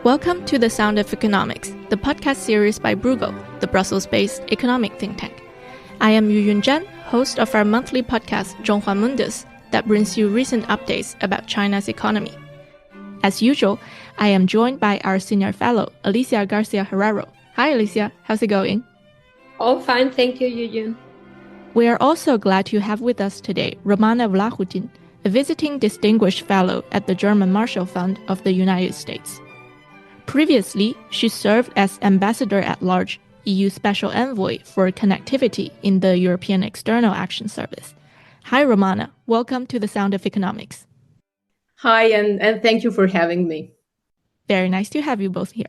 Welcome to The Sound of Economics, the podcast series by Bruegel, the Brussels-based economic think tank. I am Yuyun Zhan, host of our monthly podcast, Zhonghua Mundus, that brings you recent updates about China's economy. As usual, I am joined by our senior fellow, Alicia Garcia Herrero. Hi, Alicia. How's it going? All fine, thank you, Yuyun. We are also glad to have with us today Romana Vlahutin, a visiting distinguished fellow at the German Marshall Fund of the United States. Previously, she served as Ambassador at Large, EU Special Envoy for Connectivity in the European External Action Service. Hi, Romana. Welcome to The Sound of Economics. Hi, and thank you for having me. Very nice to have you both here.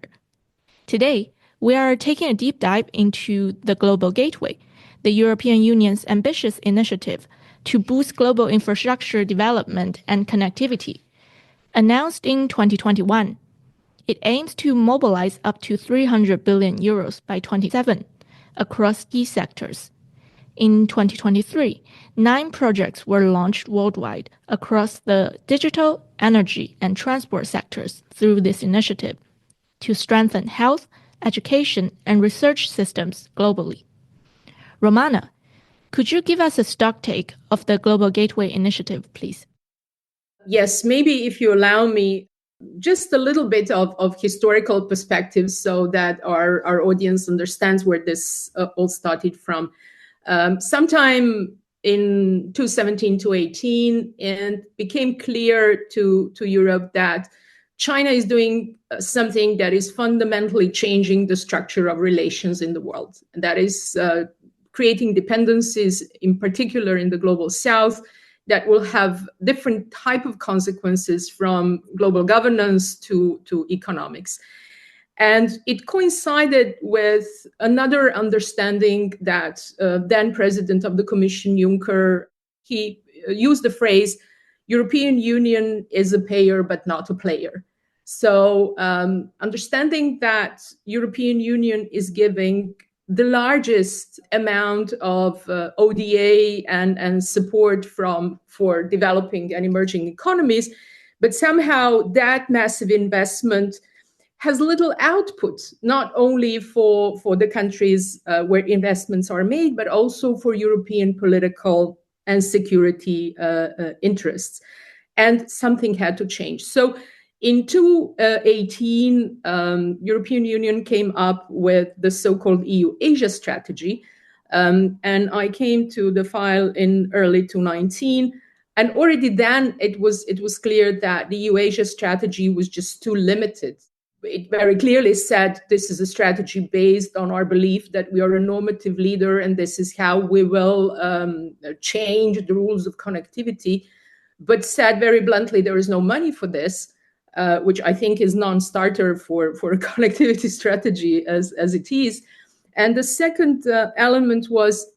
Today, we are taking a deep dive into the Global Gateway, the European Union's ambitious initiative to boost global infrastructure development and connectivity. Announced in 2021, it aims to mobilize up to 300 billion euros by 2027 across key sectors. In 2023, 9 projects were launched worldwide across the digital, energy, and transport sectors through this initiative to strengthen health, education, and research systems globally. Romana, could you give us a stock take of the Global Gateway initiative, please? Yes, maybe if you allow me, just a little bit of historical perspective so that our audience understands where this all started from. Sometime in 2017 to 18, and became clear to Europe that China is doing something that is fundamentally changing the structure of relations in the world. And that is creating dependencies, in particular in the global south, that will have different type of consequences from global governance to economics. And it coincided with another understanding that then President of the Commission, Juncker, he used the phrase, European Union is a payer but not a player. So understanding that European Union is giving the largest amount of ODA and support for developing and emerging economies, but somehow that massive investment has little output, not only for the countries where investments are made, but also for European political and security interests. And something had to change. So in 2018, European Union came up with the so-called EU-Asia strategy. And I came to the file in early 2019. And already then it was clear that the EU-Asia strategy was just too limited. It very clearly said this is a strategy based on our belief that we are a normative leader and this is how we will change the rules of connectivity, but said very bluntly there is no money for this. Which I think is non-starter for a connectivity strategy as it is. And the second element was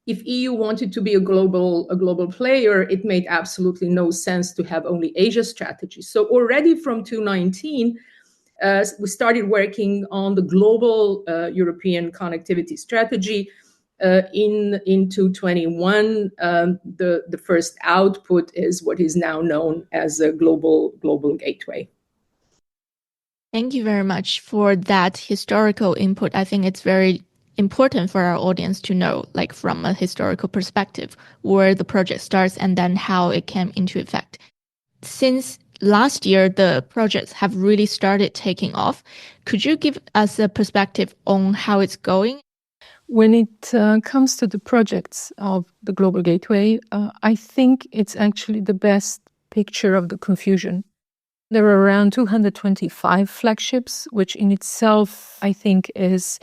if EU wanted to be a global player, it made absolutely no sense to have only Asia strategy. So already from 2019, we started working on the global European connectivity strategy. In 2021, the first output is what is now known as a global gateway. Thank you very much for that historical input. I think it's very important for our audience to know, like from a historical perspective, where the project starts and then how it came into effect. Since last year, the projects have really started taking off. Could you give us a perspective on how it's going? When it comes to the projects of the Global Gateway, I think it's actually the best picture of the confusion. There are around 225 flagships, which in itself, I think, is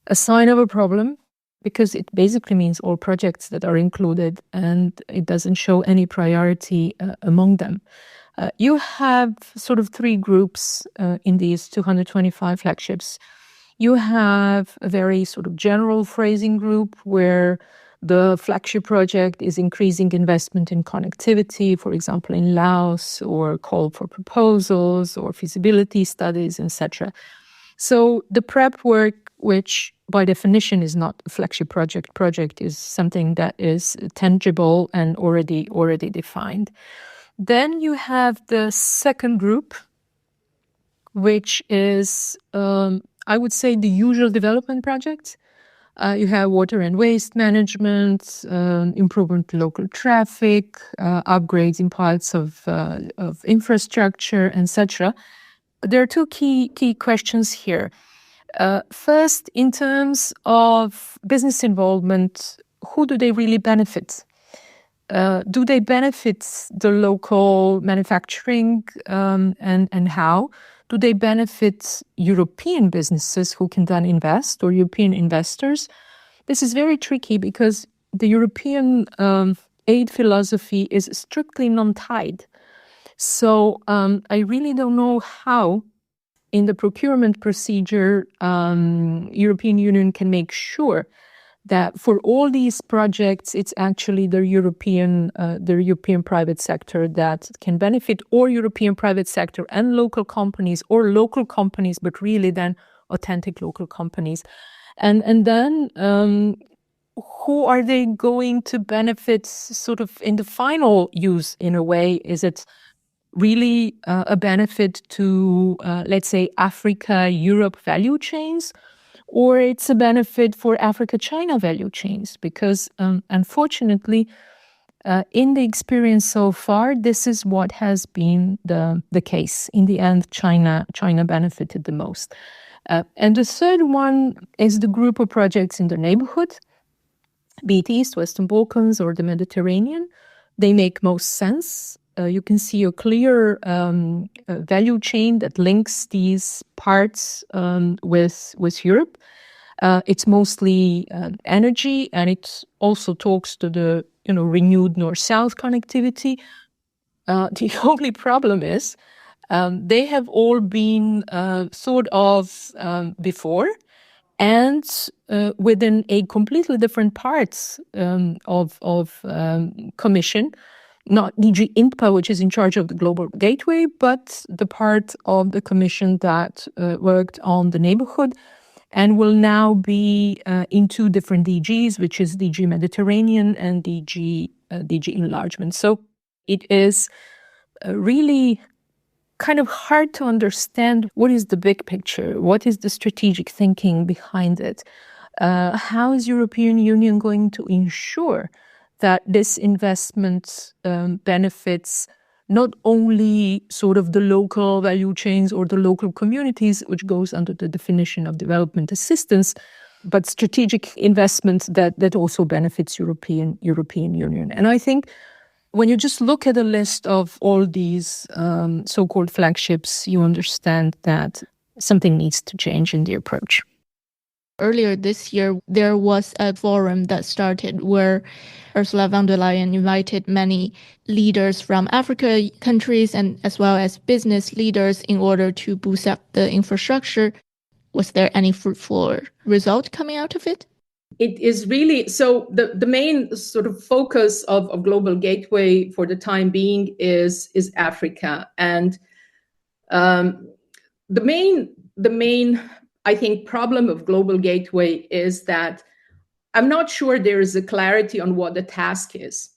a sign of a problem because it basically means all projects that are included and it doesn't show any priority among them. You have sort of 3 groups in these 225 flagships. You have a very sort of general phrasing group where the flagship project is increasing investment in connectivity, for example, in Laos, or call for proposals or feasibility studies, etc. So the prep work, which by definition is not a flagship project. Project is something that is tangible and already defined. Then you have the second group, which is, I would say, the usual development projects. You have water and waste management, improvement to local traffic, upgrades in parts of infrastructure, etc. There are two key questions here. First, in terms of business involvement, who do they really benefit? Do they benefit the local manufacturing, and how? Do they benefit European businesses who can then invest, or European investors? This is very tricky because the European aid philosophy is strictly non-tied. So I really don't know how, in the procurement procedure, European Union can make sure that for all these projects, it's actually the European private sector that can benefit, or European private sector and local companies, or local companies, but really then authentic local companies. And then who are they going to benefit sort of in the final use, in a way? Is it really a benefit to, let's say, Africa-Europe value chains? Or it's a benefit for Africa-China value chains? Because unfortunately, in the experience so far, this is what has been the case. In the end, China benefited the most. And the third one is the group of projects in the neighborhood, be it East, Western Balkans, or the Mediterranean. They make most sense. You can see a clear value chain that links these parts with Europe. It's mostly energy, and it also talks to the renewed north-south connectivity. The only problem is they have all been thought of before, and within a completely different parts of Commission. Not DG INPA, which is in charge of the Global Gateway, but the part of the Commission that worked on the neighborhood, and will now be in two different DGs, which is DG Mediterranean and DG Enlargement. So it is really kind of hard to understand what is the big picture, what is the strategic thinking behind it. How is European Union going to ensure that this investment benefits not only sort of the local value chains or the local communities, which goes under the definition of development assistance, but strategic investment that also benefits European Union. And I think when you just look at a list of all these so-called flagships, you understand that something needs to change in the approach. Earlier this year, there was a forum that started where Ursula von der Leyen invited many leaders from Africa countries and as well as business leaders in order to boost up the infrastructure. Was there any fruitful result coming out of it? It is really, so the main sort of focus of Global Gateway for the time being is Africa. And the main I think problem of Global Gateway is that I'm not sure there is a clarity on what the task is.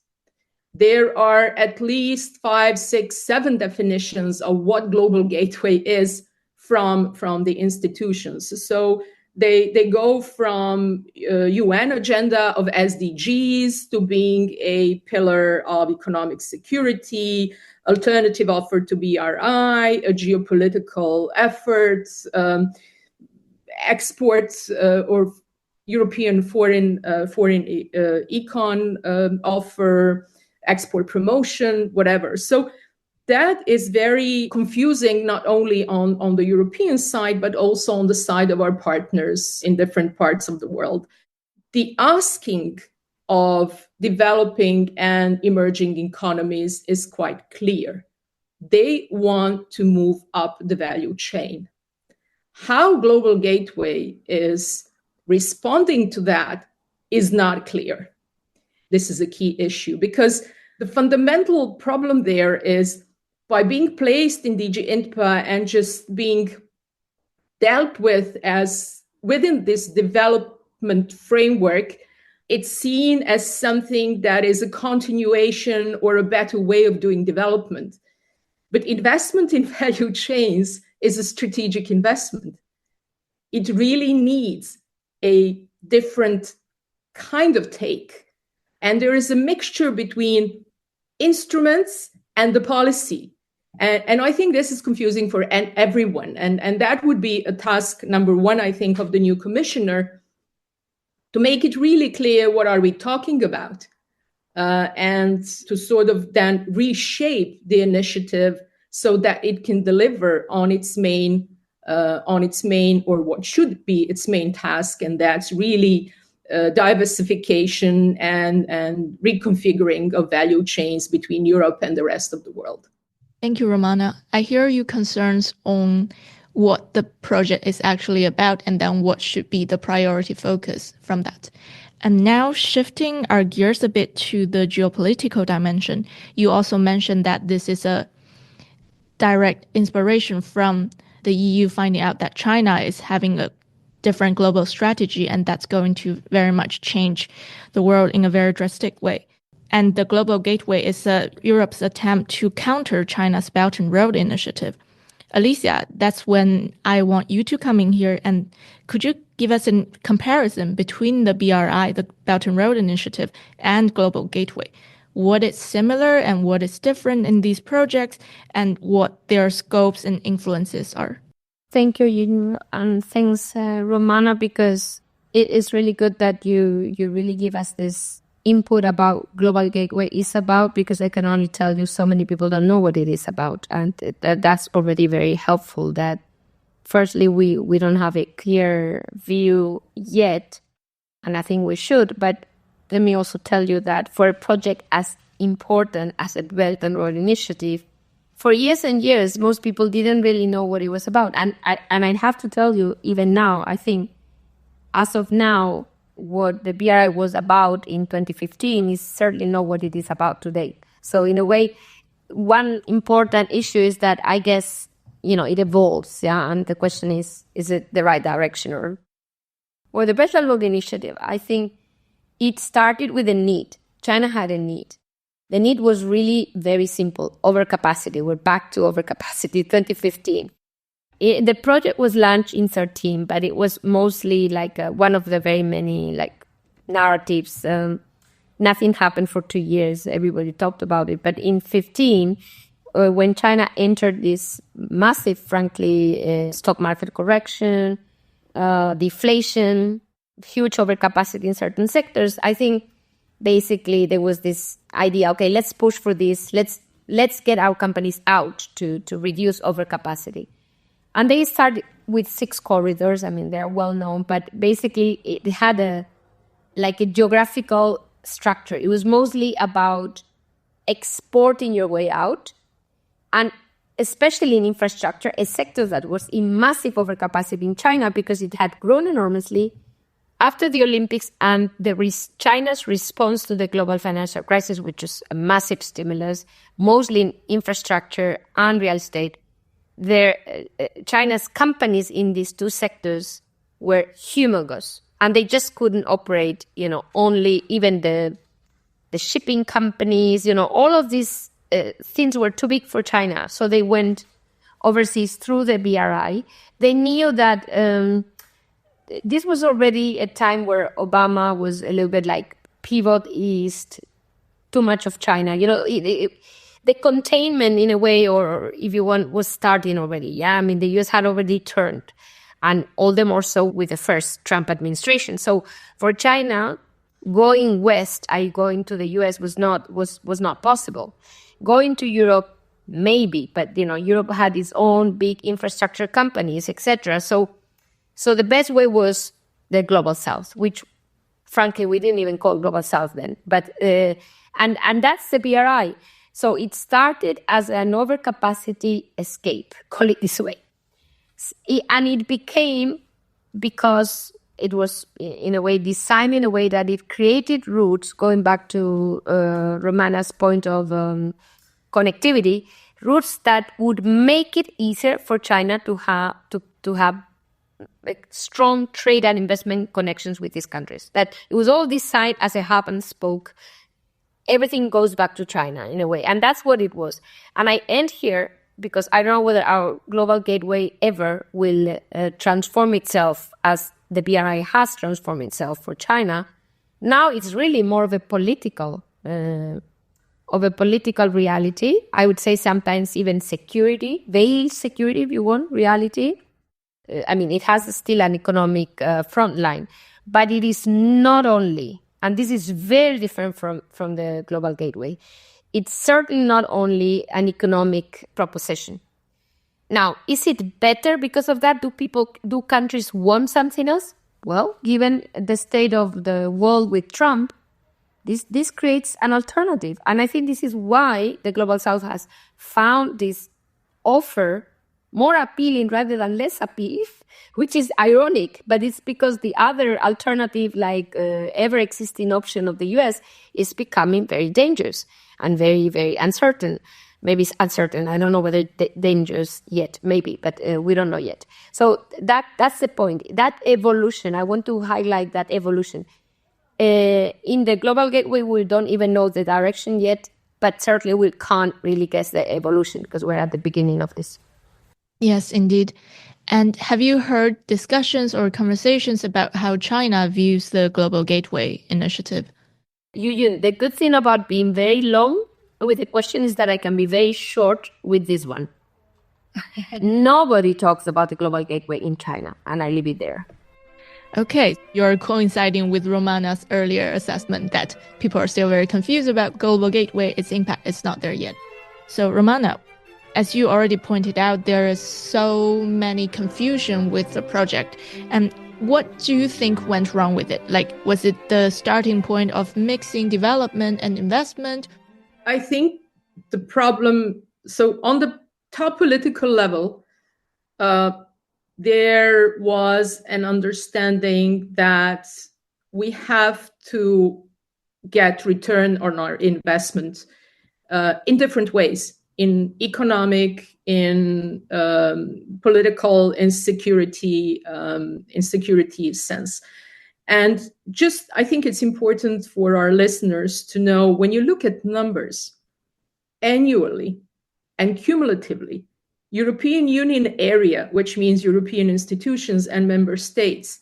There are at least 5, 6, 7 definitions of what Global Gateway is from the institutions. So they go from UN agenda of SDGs to being a pillar of economic security, alternative offer to BRI, a geopolitical effort, exports or European foreign econ offer, export promotion, whatever. So that is very confusing, not only on the European side, but also on the side of our partners in different parts of the world. The asking of developing and emerging economies is quite clear. They want to move up the value chain. How Global Gateway is responding to that is not clear. This is a key issue because the fundamental problem there is by being placed in DG INPA and just being dealt with as within this development framework, it's seen as something that is a continuation or a better way of doing development. But investment in value chains is a strategic investment. It really needs a different kind of take. And there is a mixture between instruments and the policy. And I think this is confusing for everyone. And that would be a task number one, I think, of the new commissioner, to make it really clear what are we talking about, and to sort of then reshape the initiative so that it can deliver on its main, or what should be its main task, and that's really diversification and reconfiguring of value chains between Europe and the rest of the world. Thank you, Romana. I hear your concerns on what the project is actually about and then what should be the priority focus from that. And now shifting our gears a bit to the geopolitical dimension, you also mentioned that this is a direct inspiration from the EU finding out that China is having a different global strategy, and that's going to very much change the world in a very drastic way. And the Global Gateway is Europe's attempt to counter China's Belt and Road Initiative. Alicia, that's when I want you to come in here. And could you give us a comparison between the BRI, the Belt and Road Initiative, and Global Gateway? What is similar and what is different in these projects, and what their scopes and influences are? Thank you, Yun, and thanks, Romana, because it is really good that you really give us this input about Global Gateway is about, because I can only tell you so many people don't know what it is about, and that's already very helpful. That firstly, we don't have a clear view yet, and I think we should. But let me also tell you that for a project as important as a Belt and Road Initiative, for years and years, most people didn't really know what it was about. And I have to tell you, even now, I think, as of now, what the BRI was about in 2015 is certainly not what it is about today. So in a way, one important issue is that I guess, it evolves, yeah? And the question is it the right direction? Or the Belt and Road Initiative, I think it started with a need. China had a need. The need was really very simple, overcapacity. We're back to overcapacity, 2015. The project was launched in 2013, but it was mostly like one of the very many narratives. Nothing happened for 2 years. Everybody talked about it. But in 2015, when China entered this massive, frankly, stock market correction, deflation, huge overcapacity in certain sectors, I think basically there was this idea, okay, let's push for this. Let's get our companies out to reduce overcapacity. And they started with 6 corridors. I mean, they're well known, but basically it had a geographical structure. It was mostly about exporting your way out, and especially in infrastructure, a sector that was in massive overcapacity in China because it had grown enormously after the Olympics and China's response to the global financial crisis, which was a massive stimulus, mostly in infrastructure and real estate. China's companies in these 2 sectors were humongous, and they just couldn't operate, only even the shipping companies, all of these things were too big for China. So they went overseas through the BRI. They knew that this was already a time where Obama was a little bit pivot east, too much of China, the containment in a way, or if you want, was starting already. Yeah, I mean, the US had already turned, and all the more so with the first Trump administration. So for China, going west, going to the US was not possible. Going to Europe, maybe, but Europe had its own big infrastructure companies, etc. So the best way was the Global South, which frankly we didn't even call Global South then. But and that's the BRI. So it started as an overcapacity escape, call it this way. And it became, because it was in a way designed in a way that it created routes, going back to Romana's point of connectivity, routes that would make it easier for China to have like strong trade and investment connections with these countries. That it was all designed as a hub and spoke. Everything goes back to China in a way. And that's what it was. And I end here because I don't know whether our global gateway ever will transform itself as the BRI has transformed itself for China. Now it's really more of a political reality. I would say sometimes even security, veiled security, if you want, reality. I mean, it has still an economic front line, but it is not only, and this is very different from the global gateway, it's certainly not only an economic proposition. Now, is it better because of that? Do countries want something else? Well, given the state of the world with Trump, this creates an alternative. And I think this is why the Global South has found this offer more appealing rather than less appealing, which is ironic, but it's because the other alternative, like ever-existing option of the US, is becoming very dangerous and very, very uncertain. Maybe it's uncertain. I don't know whether dangerous yet, maybe, but we don't know yet. So that's the point. That evolution, I want to highlight that evolution. In the Global Gateway, we don't even know the direction yet, but certainly we can't really guess the evolution because we're at the beginning of this. Yes, indeed. And have you heard discussions or conversations about how China views the Global Gateway initiative? The good thing about being very long with the question is that I can be very short with this one. Nobody talks about the Global Gateway in China, and I leave it there. Okay, you're coinciding with Romana's earlier assessment that people are still very confused about Global Gateway, its impact is not there yet. So Romana, as you already pointed out, there is so many confusion with the project. And what do you think went wrong with it? Like, was it the starting point of mixing development and investment? I think the problem, so on the top political level, there was an understanding that we have to get return on our investment in different ways, in economic, in political, in security sense. And just, I think it's important for our listeners to know, when you look at numbers annually and cumulatively, European Union area, which means European institutions and member states,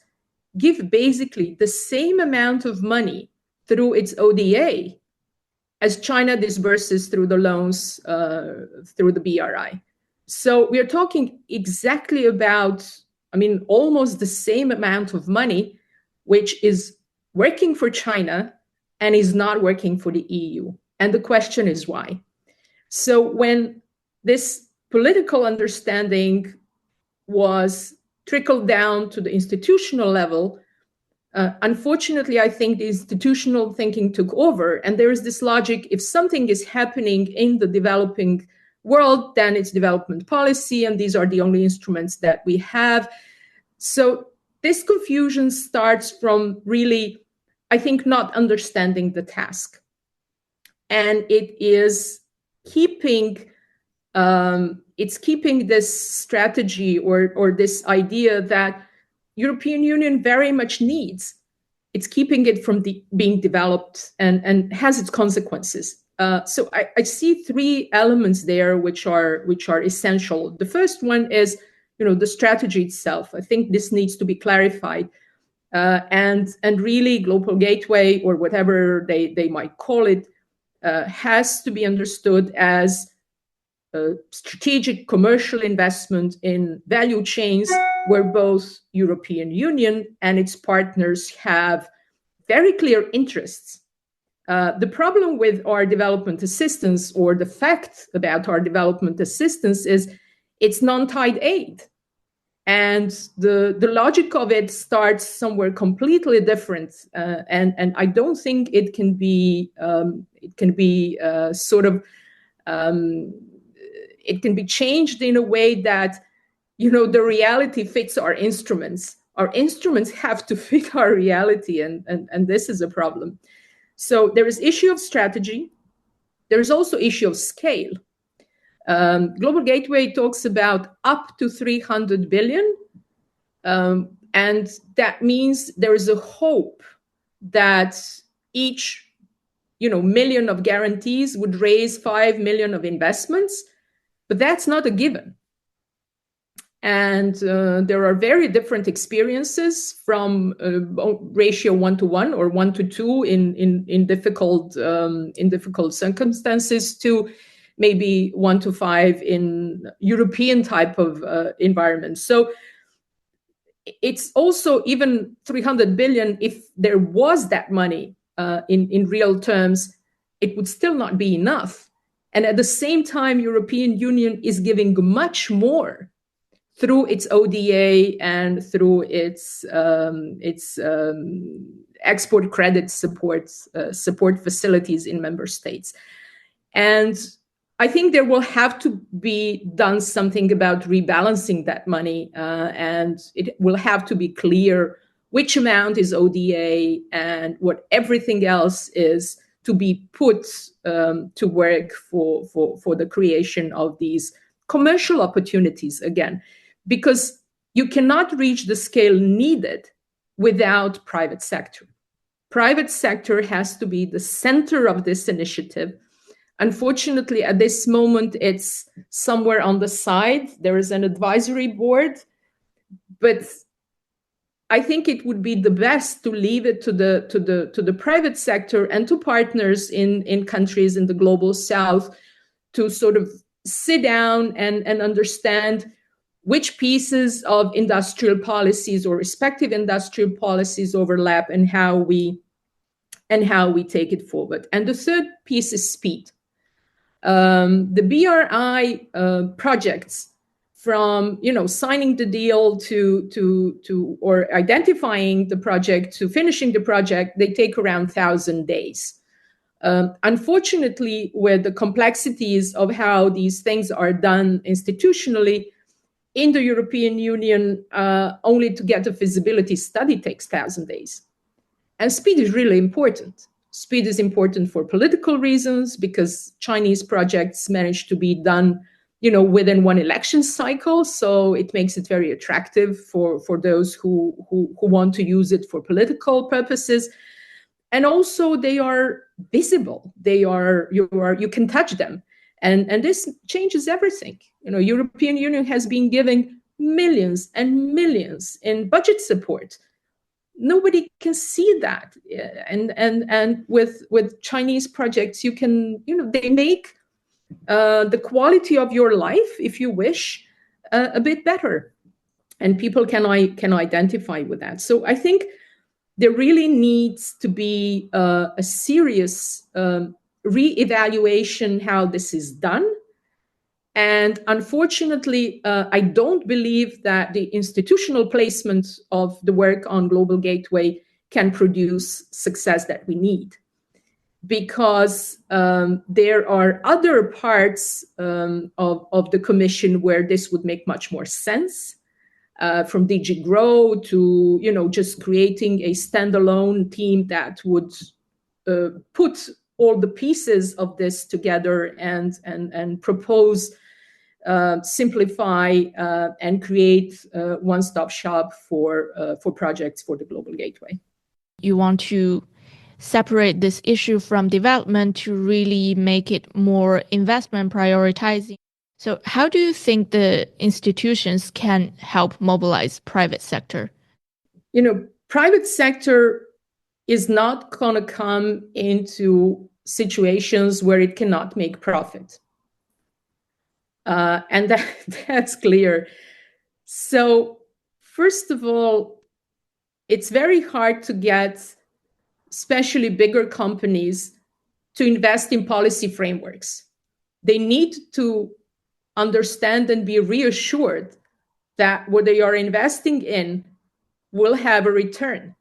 give basically the same amount of money through its ODA as China disburses through the loans through the BRI. So we are talking exactly about, almost the same amount of money, which is working for China and is not working for the EU. And the question is why? So when this political understanding was trickled down to the institutional level, unfortunately, I think the institutional thinking took over. And there is this logic: if something is happening in the developing world, then it's development policy, and these are the only instruments that we have. So this confusion starts from really, I think, not understanding the task. And it is keeping this strategy or this idea that European Union very much needs. It's keeping it from being developed and has its consequences. So I see three elements there which are essential. The first one is, the strategy itself. I think this needs to be clarified, and really Global Gateway, or whatever they might call it, has to be understood as a strategic commercial investment in value chains where both European Union and its partners have very clear interests. The problem with our development assistance, or the fact about our development assistance, is it's non-tied aid. And the logic of it starts somewhere completely different. And I don't think it can be it can be changed in a way that, the reality fits our instruments. Our instruments have to fit our reality, and this is a problem. So there is issue of strategy. There is also issue of scale. Global Gateway talks about up to 300 billion. And that means there is a hope that each million of guarantees would raise 5 million of investments, but that's not a given. And there are very different experiences from ratio 1-to-1 or 1-to-2 in difficult circumstances to maybe 1-to-5 in European type of environments. So it's also even 300 billion. If there was that money in real terms, it would still not be enough. And at the same time, European Union is giving much more through its ODA and through its export credit support facilities in member states. And I think there will have to be done something about rebalancing that money, and it will have to be clear which amount is ODA and what everything else is to be put to work for the creation of these commercial opportunities again, because you cannot reach the scale needed without private sector. Private sector has to be the center of this initiative. Unfortunately, at this moment, it's somewhere on the side. There is an advisory board, but I think it would be the best to leave it to the private sector and to partners in countries in the global south to sort of sit down and understand which pieces of industrial policies or respective industrial policies overlap and how we take it forward. And the third piece is speed. The BRI projects, from signing the deal to or identifying the project to finishing the project, they take around 1,000 days. Unfortunately, with the complexities of how these things are done institutionally in the European Union, only to get a feasibility study takes 1,000 days. And speed is really important. Speed is important for political reasons, because Chinese projects manage to be done, within one election cycle. So it makes it very attractive for those who want to use it for political purposes. And also they are visible. You can touch them. And this changes everything. European Union has been giving millions and millions in budget support. Nobody can see that. And with Chinese projects, you can, they make the quality of your life, if you wish, a bit better. And people can identify with that. So I think there really needs to be a serious re-evaluation how this is done. And unfortunately, I don't believe that the institutional placement of the work on Global Gateway can produce success that we need, because there are other parts of the Commission where this would make much more sense, from DG Grow to just creating a standalone team that would put all the pieces of this together and propose, simplify, and create a one-stop shop for projects for the Global Gateway. You want to separate this issue from development to really make it more investment prioritizing. So how do you think the institutions can help mobilize private sector? Private sector is not going to come into situations where it cannot make profit. And that's clear. So first of all, it's very hard to get especially bigger companies to invest in policy frameworks. They need to understand and be reassured that what they are investing in will have a return.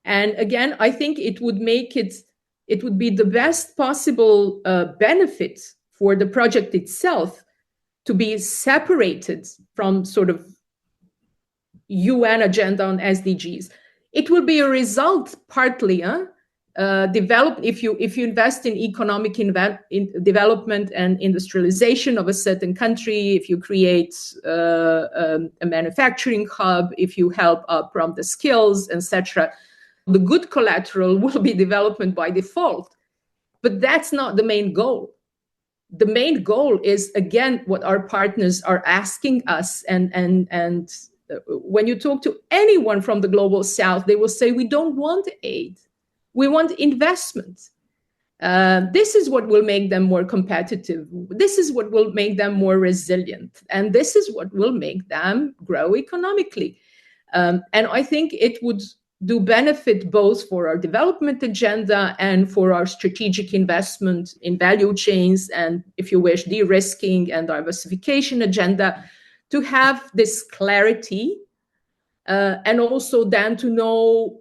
And again, I think it would be the best possible benefit for the project itself to be separated from sort of UN agenda on SDGs. It will be a result partly if you invest in economic development and industrialization of a certain country, if you create a manufacturing hub, if you help from the skills, etc., the good collateral will be development by default. But that's not the main goal. The main goal is, again, what our partners are asking us. And when you talk to anyone from the Global South, they will say, we don't want aid. We want investment. This is what will make them more competitive. This is what will make them more resilient. And this is what will make them grow economically. And I think it would do benefit both for our development agenda and for our strategic investment in value chains and, if you wish, de-risking and diversification agenda, to have this clarity and also then to know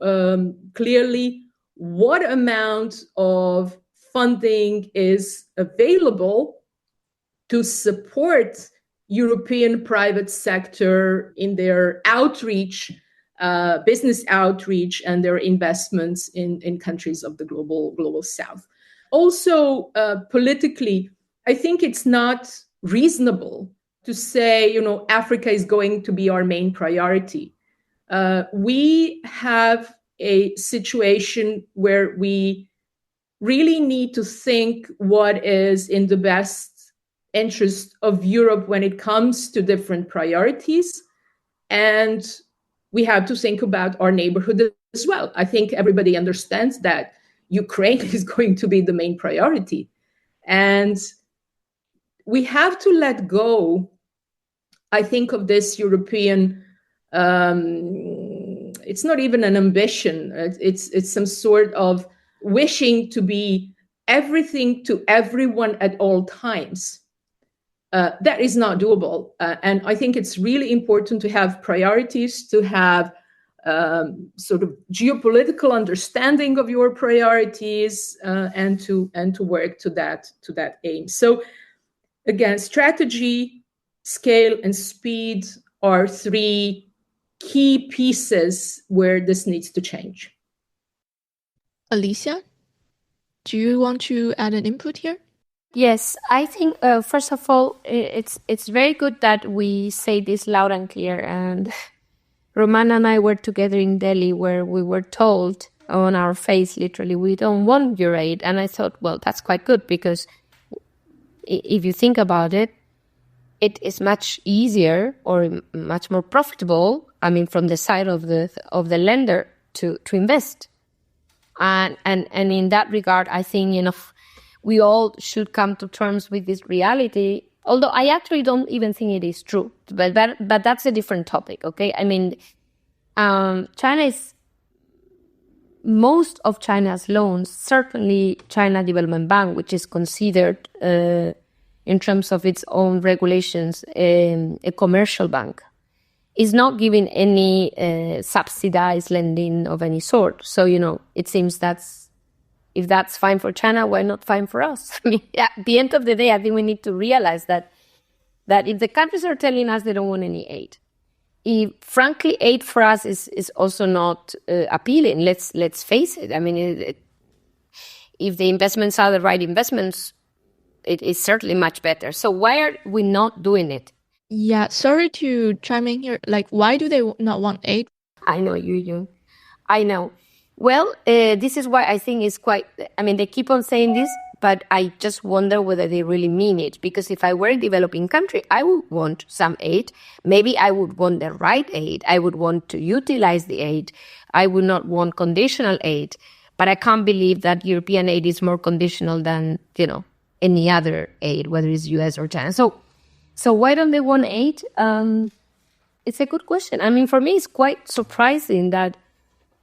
clearly what amount of funding is available to support European private sector in their outreach, business outreach, and their investments in countries of the global South. Also, politically, I think it's not reasonable to say, Africa is going to be our main priority. We have a situation where we really need to think what is in the best interest of Europe when it comes to different priorities. And we have to think about our neighborhood as well. I think everybody understands that Ukraine is going to be the main priority. And we have to let go, I think, of this European, it's not even an ambition. It's some sort of wishing to be everything to everyone at all times. That is not doable. And I think it's really important to have priorities, to have sort of geopolitical understanding of your priorities, and to work to that aim. So again, strategy, scale, and speed are three key pieces where this needs to change. Alicia, do you want to add an input here? Yes, I think first of all, it's very good that we say this loud and clear. And Romana and I were together in Delhi, where we were told on our face, literally, we don't want your aid. And I thought, well, that's quite good, because if you think about it, it is much easier or much more profitable, from the side of the lender to invest. And in that regard, I think, we all should come to terms with this reality, although I actually don't even think it is true. But that's a different topic, okay? China is, most of China's loans, certainly China Development Bank, which is considered, in terms of its own regulations, a commercial bank, is not giving any subsidized lending of any sort. So, it seems if that's fine for China, why not fine for us? At the end of the day, I think we need to realize that if the countries are telling us they don't want any aid, frankly, aid for us is also not appealing. Let's face it. If the investments are the right investments, it is certainly much better. So why are we not doing it? Yeah, sorry to chime in here. Why do they not want aid? I know, Yu. I know. Well, this is why I think it's quite, they keep on saying this, but I just wonder whether they really mean it. Because if I were a developing country, I would want some aid. Maybe I would want the right aid. I would want to utilize the aid. I would not want conditional aid. But I can't believe that European aid is more conditional than, any other aid, whether it's US or China. So why don't they want aid? It's a good question. For me, it's quite surprising that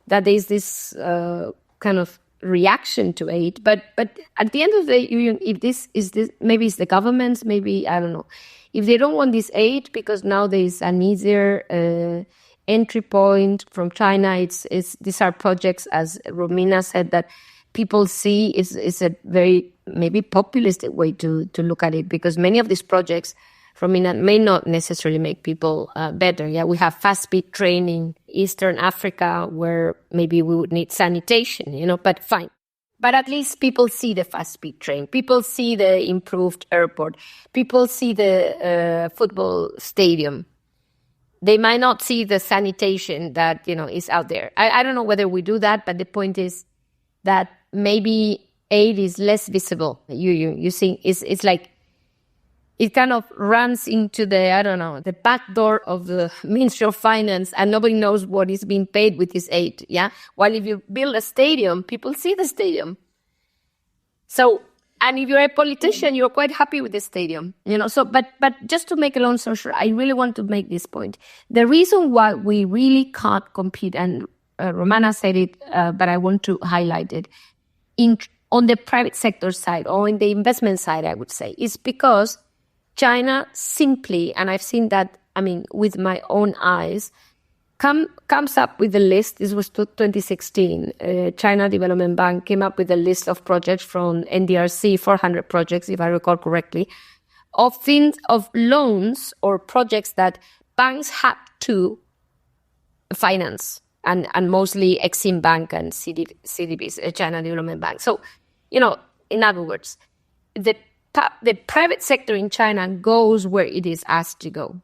there's this kind of reaction to aid. But at the end of the day, if this maybe it's the governments, maybe, I don't know. If they don't want this aid because now there's an easier entry point from China, these are projects, as Romina said, that people see is a very maybe populist way to look at it, because many of these projects Romina may not necessarily make people better. Yeah, we have fast-speed train in Eastern Africa where maybe we would need sanitation, but fine. But at least people see the fast speed train. People see the improved airport. People see the football stadium. They might not see the sanitation that, is out there. I don't know whether we do that, but the point is that maybe aid is less visible. You see, it's like it kind of runs into the back door of the Ministry of Finance, and nobody knows what is being paid with this aid. Yeah. While if you build a stadium, people see the stadium. So, and if you're a politician, you're quite happy with the stadium, So, but just to make a long story short, I really want to make this point. The reason why we really can't compete, and Romana said it, but I want to highlight it, on the private sector side or in the investment side, I would say, is because China simply, and I've seen that, with my own eyes, comes up with a list. This was 2016. China Development Bank came up with a list of projects from NDRC, 400 projects, if I recall correctly, of loans or projects that banks had to finance, and mostly Exim Bank and CDBs, China Development Bank. So, in other words, the private sector in China goes where it is asked to go.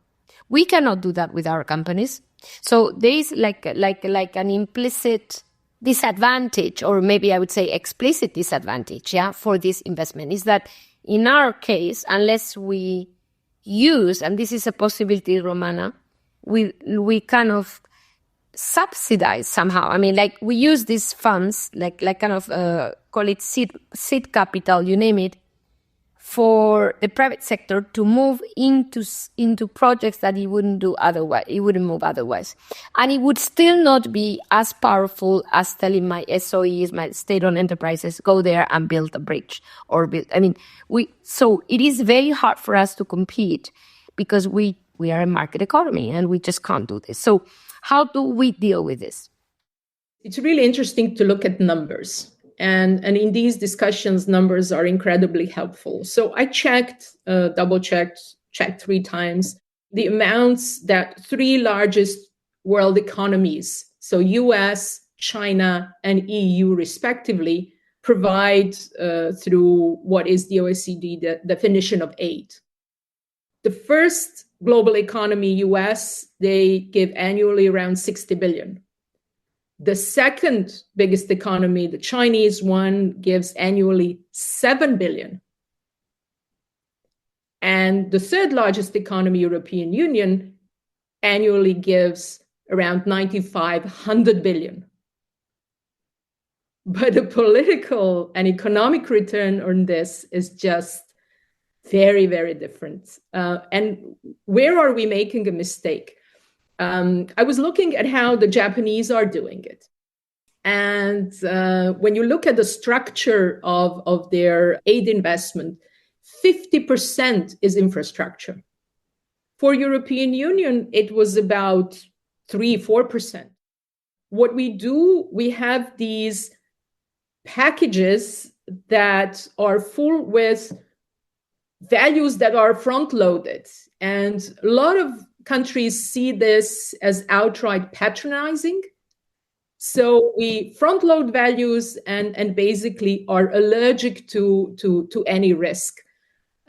We cannot do that with our companies. So there is like an implicit disadvantage, or maybe I would say explicit disadvantage, for this investment, is that in our case, unless we use, and this is a possibility, Romana, we kind of subsidize somehow. We use these funds, call it seed capital, you name it, for the private sector to move into projects that it wouldn't do otherwise. It wouldn't move otherwise, and it would still not be as powerful as telling my SOEs, my state-owned enterprises, go there and build a bridge or build. So it is very hard for us to compete because we are a market economy and we just can't do this. So how do we deal with this? It's really interesting to look at numbers. And in these discussions, numbers are incredibly helpful. So I double-checked 3 times the amounts that 3 largest world economies, so US, China, and EU respectively, provide through what is the OECD definition of aid. The first global economy, US, they give annually around 60 billion. The second biggest economy, the Chinese one, gives annually 7 billion. And the third largest economy, European Union, annually gives around 100 billion. But the political and economic return on this is just very, very different. And where are we making a mistake? I was looking at how the Japanese are doing it. And when you look at the structure of their aid investment, 50% is infrastructure. For European Union, it was about 3-4%. What we do, we have these packages that are full with values that are front-loaded. And a lot of countries see this as outright patronizing. So we front load values and basically are allergic to any risk.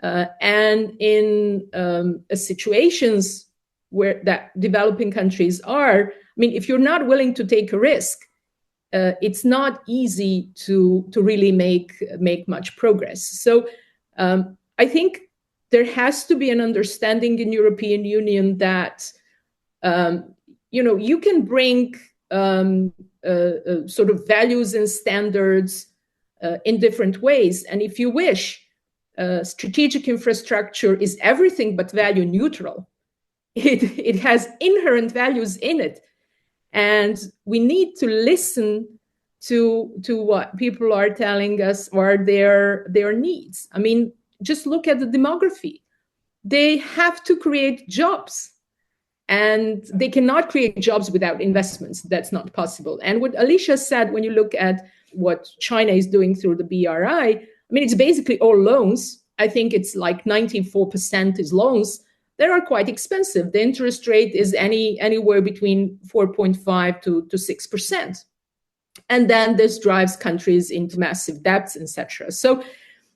And in situations where that developing countries are, if you're not willing to take a risk, it's not easy to really make much progress. So I think there has to be an understanding in European Union that, you can bring sort of values and standards in different ways. And if you wish, strategic infrastructure is everything but value neutral. It has inherent values in it. And we need to listen to what people are telling us are their needs. Just look at the demography. They have to create jobs, and they cannot create jobs without investments. That's not possible. And what Alicia said, when you look at what China is doing through the BRI, it's basically all loans. I think it's like 94% is loans. They are quite expensive. The interest rate is anywhere between 4.5 to 6%. And then this drives countries into massive debts, etc. So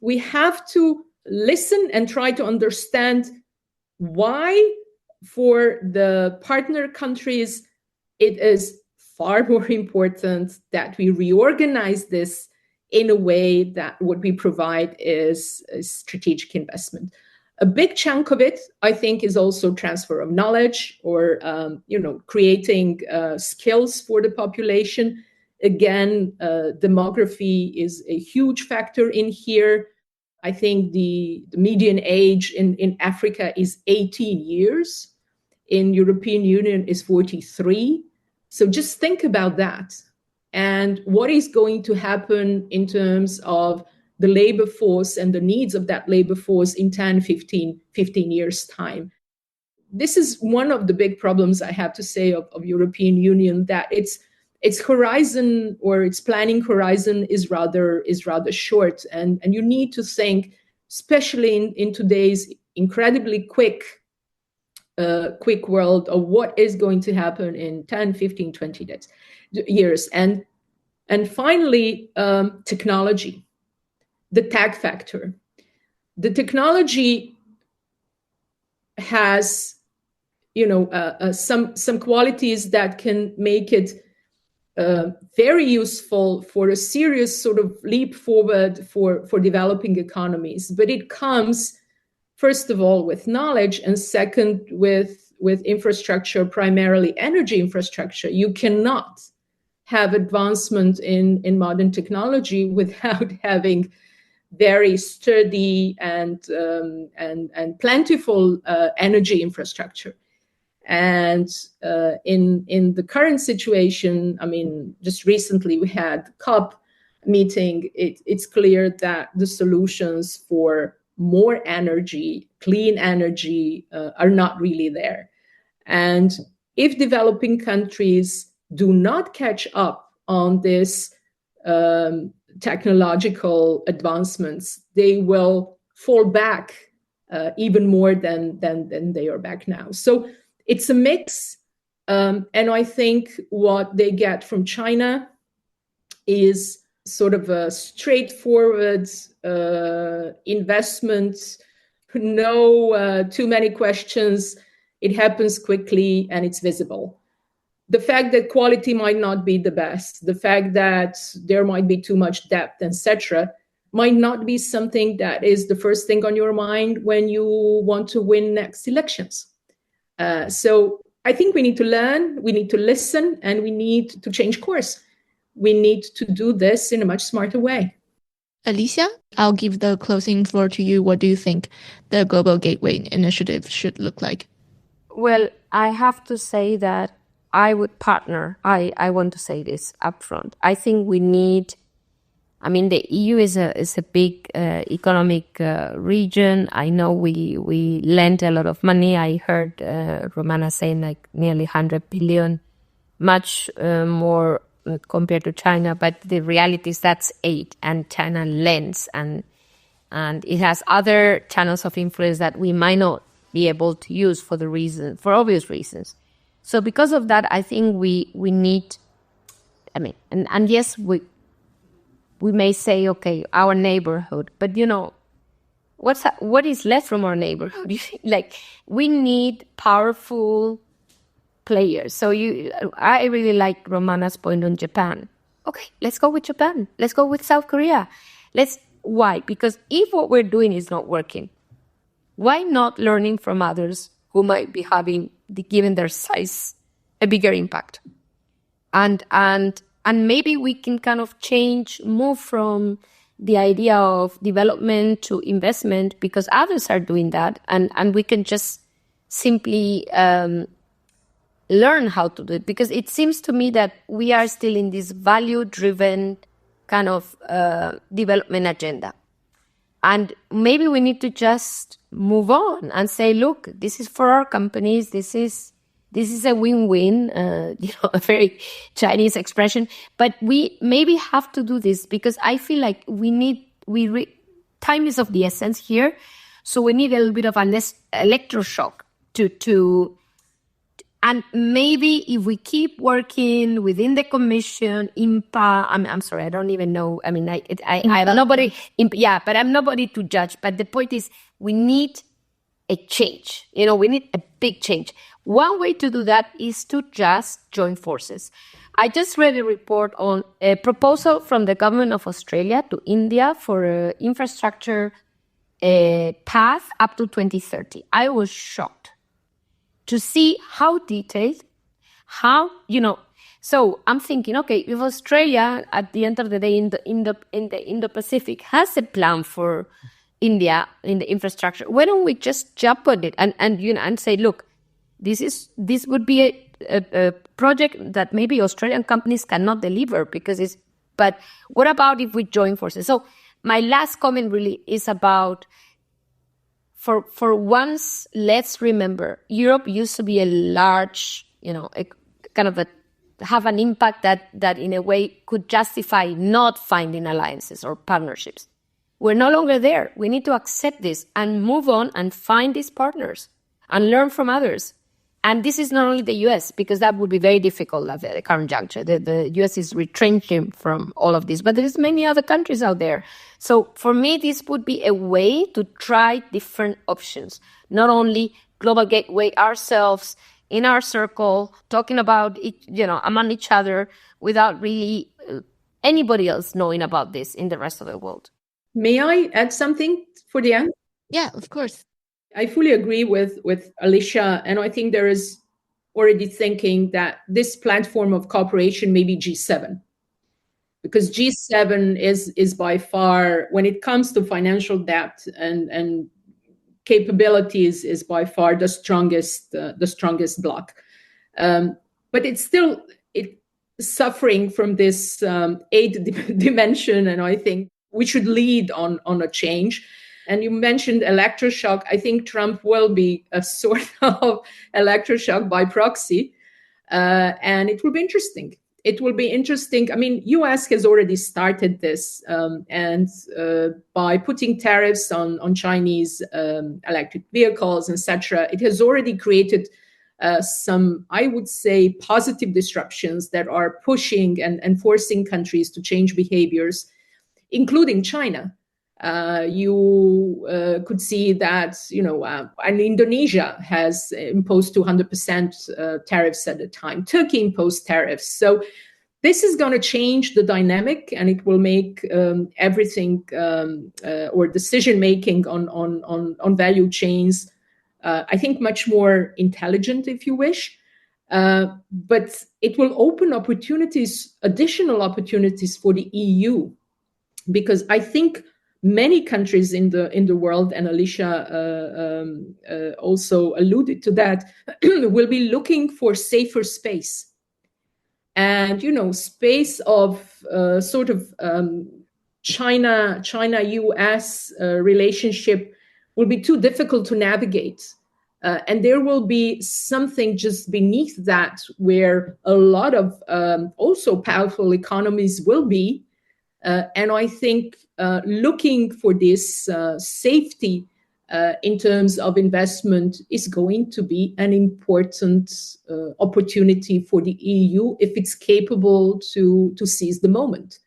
we have to listen and try to understand why, for the partner countries, it is far more important that we reorganize this in a way that what we provide is a strategic investment. A big chunk of it, I think, is also transfer of knowledge, or creating skills for the population. Again, demography is a huge factor in here. I think the median age in Africa is 18 years. In European Union is 43. So just think about that. And what is going to happen in terms of the labor force and the needs of that labor force in 10, 15 years' time. This is one of the big problems, I have to say, of European Union, that its horizon, or its planning horizon, is rather short. And you need to think, especially in today's incredibly quick world, of what is going to happen in 10, 15, 20 years. And finally, technology, the tag factor. The technology has, some qualities that can make it very useful for a serious sort of leap forward for developing economies. But it comes, first of all, with knowledge, and second, with infrastructure, primarily energy infrastructure. You cannot have advancement in modern technology without having very sturdy and plentiful energy infrastructure. And in the current situation, I mean, just recently we had COP meeting. It's clear that the solutions for more energy, clean energy, are not really there. And if developing countries do not catch up on this technological advancements, they will fall back even more than they are back now. So it's a mix. And I think what they get from China is sort of a straightforward investment, no too many questions. It happens quickly and it's visible. The fact that quality might not be the best, the fact that there might be too much depth, etc., might not be something that is the first thing on your mind when you want to win next elections. So I think we need to learn, we need to listen, and we need to change course. We need to do this in a much smarter way. Alicia, I'll give the closing floor to you. What do you think the Global Gateway Initiative should look like? Well, I have to say that I would partner. I want to say this upfront. I think we need, I mean, the EU is a big economic region. I know we lent a lot of money. I heard Romana saying like nearly 100 billion, much more compared to China. But the reality is that's 8, and China lends, and it has other channels of influence that we might not be able to use for obvious reasons. So because of that, I think we need, I mean, and yes, we may say, okay, our neighborhood, but what is left from our neighborhood? Like, we need powerful players. So I really like Romana's point on Japan. Okay, let's go with Japan. Let's go with South Korea. Why? Because if what we're doing is not working, why not learning from others who might be having, given their size, a bigger impact? And maybe we can kind of move from the idea of development to investment, because others are doing that, and we can just simply learn how to do it. Because it seems to me that we are still in this value-driven kind of development agenda. And maybe we need to just move on and say, look, this is for our companies. This is a win-win, a very Chinese expression. But we maybe have to do this because I feel like time is of the essence here. So we need a little bit of an electroshock to And maybe if we keep working within the Commission, INPA, I'm sorry, I don't even know. I mean, I'm nobody, but I'm nobody to judge. But the point is, we need a change. We need a big change. One way to do that is to just join forces. I just read a report on a proposal from the government of Australia to India for an infrastructure path up to 2030. I was shocked to see how detailed, So I'm thinking, okay, if Australia at the end of the day in the Indo-Pacific has a plan for India in the infrastructure, why don't we just jump on it and say, look, this would be a project that maybe Australian companies cannot deliver but what about if we join forces? So my last comment really is about, for once, let's remember, Europe used to be a large, have an impact that in a way could justify not finding alliances or partnerships. We're no longer there. We need to accept this and move on and find these partners and learn from others. And this is not only the US, because that would be very difficult at the current juncture. The US is retrenching from all of this, but there's many other countries out there. So for me, this would be a way to try different options, not only Global Gateway ourselves in our circle, talking about it, among each other without really anybody else knowing about this in the rest of the world. May I add something for the end? Yeah, of course. I fully agree with Alicia, and I think there is already thinking that this platform of cooperation may be G7, because G7 is by far, when it comes to financial depth and capabilities, is by far the strongest bloc. But it's suffering from this eighth dimension, and I think we should lead on a change. And you mentioned electroshock. I think Trump will be a sort of electroshock by proxy. And it will be interesting. I mean, US has already started this. And by putting tariffs on Chinese electric vehicles, etc., it has already created some, I would say, positive disruptions that are pushing and forcing countries to change behaviors, including China. You could see that, and Indonesia has imposed 200% tariffs at the time. Turkey imposed tariffs. So this is going to change the dynamic, and it will make everything or decision-making on value chains, I think, much more intelligent, if you wish. But it will open additional opportunities for the EU, because I think many countries in the world, and Alicia also alluded to that, will be looking for safer space. And, space of sort of China-US relationship will be too difficult to navigate. And there will be something just beneath that where a lot of also powerful economies will be. And I think looking for this safety in terms of investment is going to be an important opportunity for the EU if it's capable to seize the moment.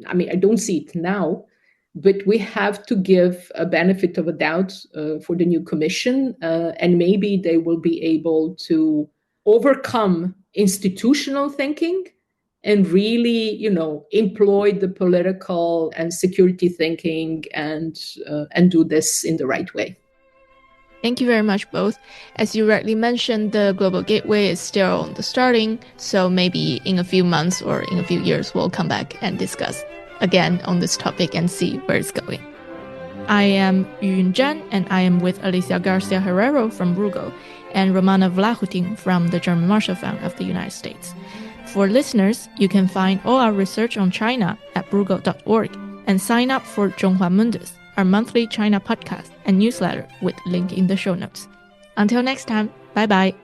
I mean, I don't see it now, but we have to give a benefit of a doubt for the new Commission, and maybe they will be able to overcome institutional thinking and really, employ the political and security thinking and do this in the right way. Thank you very much, both. As you rightly mentioned, the Global Gateway is still on the starting, so maybe in a few months or in a few years, we'll come back and discuss again on this topic and see where it's going. I am Yuyun Zhan, and I am with Alicia Garcia Herrero from Bruegel and Romana Vlahutin from the German Marshall Fund of the United States. For listeners, you can find all our research on China at bruegel.org and sign up for Zhonghua Mundus, our monthly China podcast and newsletter with link in the show notes. Until next time, bye-bye.